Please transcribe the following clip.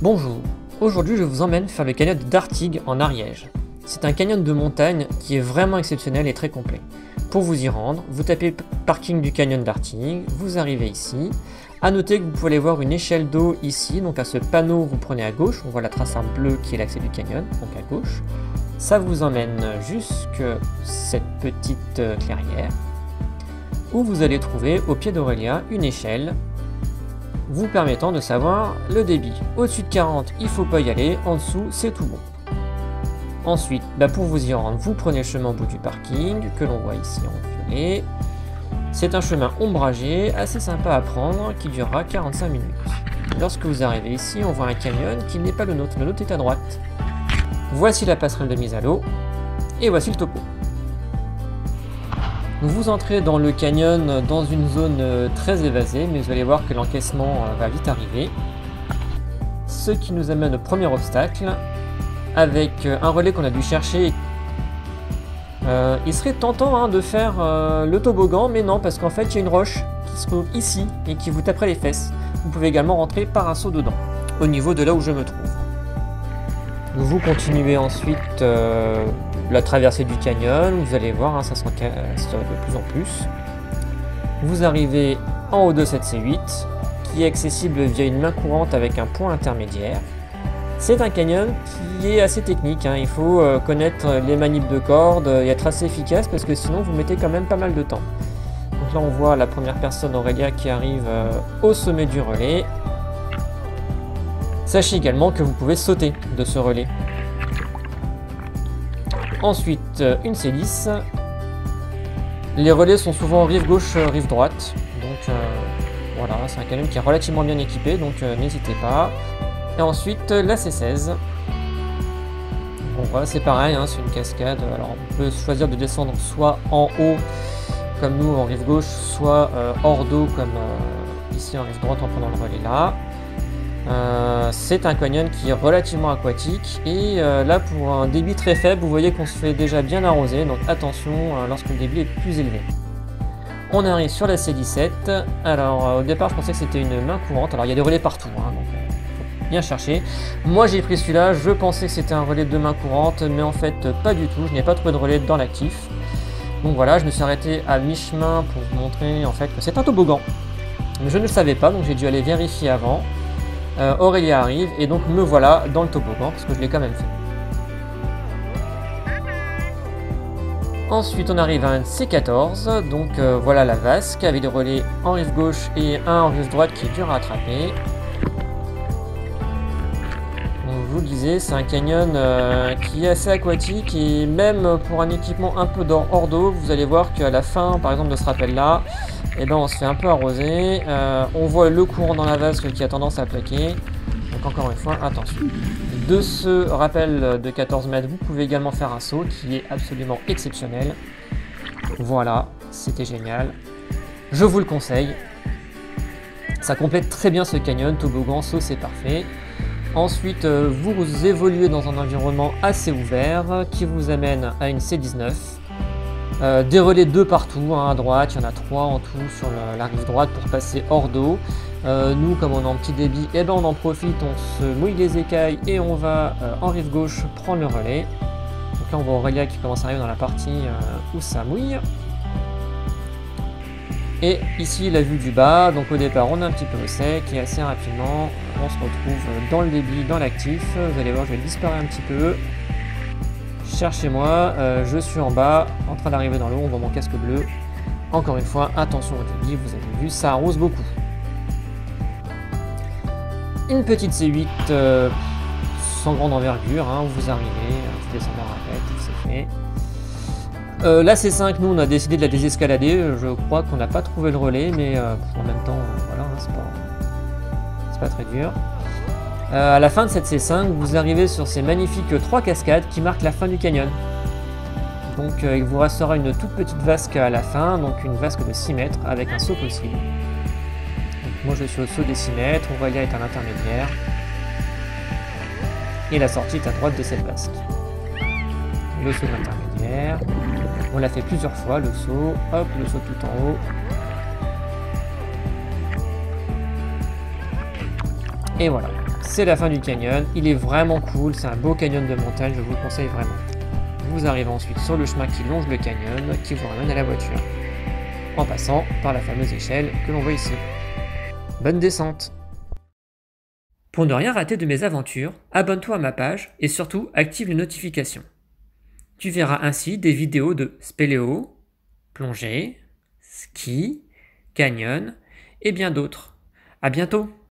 Bonjour, aujourd'hui je vous emmène faire le canyon d'Artigues en Ariège. C'est un canyon de montagne qui est vraiment exceptionnel et très complet. Pour vous y rendre, vous tapez parking du canyon d'Artigues, vous arrivez ici. A noter que vous pouvez aller voir une échelle d'eau ici, donc à ce panneau vous prenez à gauche, on voit la trace en bleu qui est l'accès du canyon, donc à gauche. Ça vous emmène jusque cette petite clairière, où vous allez trouver au pied d'Aurélia une échelle vous permettant de savoir le débit. Au-dessus de 40, il ne faut pas y aller, en dessous, c'est tout bon. Ensuite, pour vous y rendre, vous prenez le chemin au bout du parking, que l'on voit ici en violet. C'est un chemin ombragé, assez sympa à prendre, qui durera 45 minutes. Lorsque vous arrivez ici, on voit un canyon qui n'est pas le nôtre est à droite. Voici la passerelle de mise à l'eau, et voici le topo. Vous entrez dans le canyon dans une zone très évasée, mais vous allez voir que l'encaissement va vite arriver. Ce qui nous amène au premier obstacle, avec un relais qu'on a dû chercher. Il serait tentant de faire le toboggan, mais non, parce qu'en fait il y a une roche qui se trouve ici et qui vous taperait les fesses. Vous pouvez également rentrer par un saut dedans, au niveau de là où je me trouve. Vous continuez ensuite la traversée du canyon, vous allez voir, ça s'encasse de plus en plus. Vous arrivez en haut de cette C8, qui est accessible via une main courante avec un point intermédiaire. C'est un canyon qui est assez technique, il faut connaître les manips de cordes et être assez efficace parce que sinon vous mettez quand même pas mal de temps. Donc là on voit la première personne, Aurélia, qui arrive au sommet du relais. Sachez également que vous pouvez sauter de ce relais. Ensuite, une C10. Les relais sont souvent rive gauche, rive droite. Donc voilà, c'est un canyon qui est relativement bien équipé, donc n'hésitez pas. Et ensuite, la C16. Bon voilà, c'est pareil, c'est une cascade. Alors on peut choisir de descendre soit en haut, comme nous en rive gauche, soit hors d'eau, comme ici en rive droite en prenant le relais là. C'est un canyon qui est relativement aquatique et là pour un débit très faible vous voyez qu'on se fait déjà bien arroser, donc attention lorsque le débit est plus élevé. On arrive sur la C17. Alors au départ je pensais que c'était une main courante, alors il y a des relais partout, donc faut bien chercher. Moi j'ai pris celui-là, je pensais que c'était un relais de main courante, mais en fait pas du tout, je n'ai pas trouvé de relais dans l'actif. Donc voilà, je me suis arrêté à mi-chemin pour vous montrer en fait que c'est un toboggan. Mais je ne le savais pas, donc j'ai dû aller vérifier avant. Aurélia arrive et donc me voilà dans le toboggan parce que je l'ai quand même fait. Ensuite on arrive à un C14, donc voilà la vasque avec des relais en rive gauche et un en rive droite qui est dur à attraper. Donc je vous le disais, c'est un canyon qui est assez aquatique et même pour un équipement un peu hors d'eau, vous allez voir qu'à la fin par exemple de ce rappel là, on se fait un peu arroser, on voit le courant dans la vasque qui a tendance à plaquer, donc encore une fois attention. De ce rappel de 14 mètres, vous pouvez également faire un saut qui est absolument exceptionnel. Voilà, c'était génial, je vous le conseille, ça complète très bien ce canyon, toboggan, saut, c'est parfait. Ensuite, vous évoluez dans un environnement assez ouvert qui vous amène à une C19. Des relais de partout, à droite, il y en a 3 en tout sur la rive droite pour passer hors d'eau. Nous, comme on est en petit débit, on en profite, on se mouille les écailles et on va en rive gauche prendre le relais. Donc là on voit Aurélia qui commence à arriver dans la partie où ça mouille. Et ici la vue du bas, donc au départ on est un petit peu au sec et assez rapidement on se retrouve dans le débit, dans l'actif. Vous allez voir, je vais disparaître un petit peu. Cherchez-moi, je suis en bas, en train d'arriver dans l'eau, on voit mon casque bleu. Encore une fois, attention au débit, vous avez vu, ça arrose beaucoup. Une petite C8 sans grande envergure, vous arrivez, vous descendez en rappel, c'est fait. La C5, nous on a décidé de la désescalader, je crois qu'on n'a pas trouvé le relais, mais en même temps, voilà, c'est pas très dur. À la fin de cette C5, vous arrivez sur ces magnifiques 3 cascades qui marquent la fin du canyon. Donc il vous restera une toute petite vasque à la fin, donc une vasque de 6 mètres avec un saut possible. Donc, moi je suis au saut des 6 mètres, Aurélia est à l'intermédiaire. Et la sortie est à droite de cette vasque. Le saut de l'intermédiaire. On l'a fait plusieurs fois, le saut, hop, le saut tout en haut. Et voilà. c'est la fin du canyon. Il est vraiment cool, c'est un beau canyon de montagne, je vous le conseille vraiment. Vous arrivez ensuite sur le chemin qui longe le canyon, qui vous ramène à la voiture, en passant par la fameuse échelle que l'on voit ici. Bonne descente! Pour ne rien rater de mes aventures, abonne-toi à ma page et surtout active les notifications. Tu verras ainsi des vidéos de spéléo, plongée, ski, canyon et bien d'autres. À bientôt!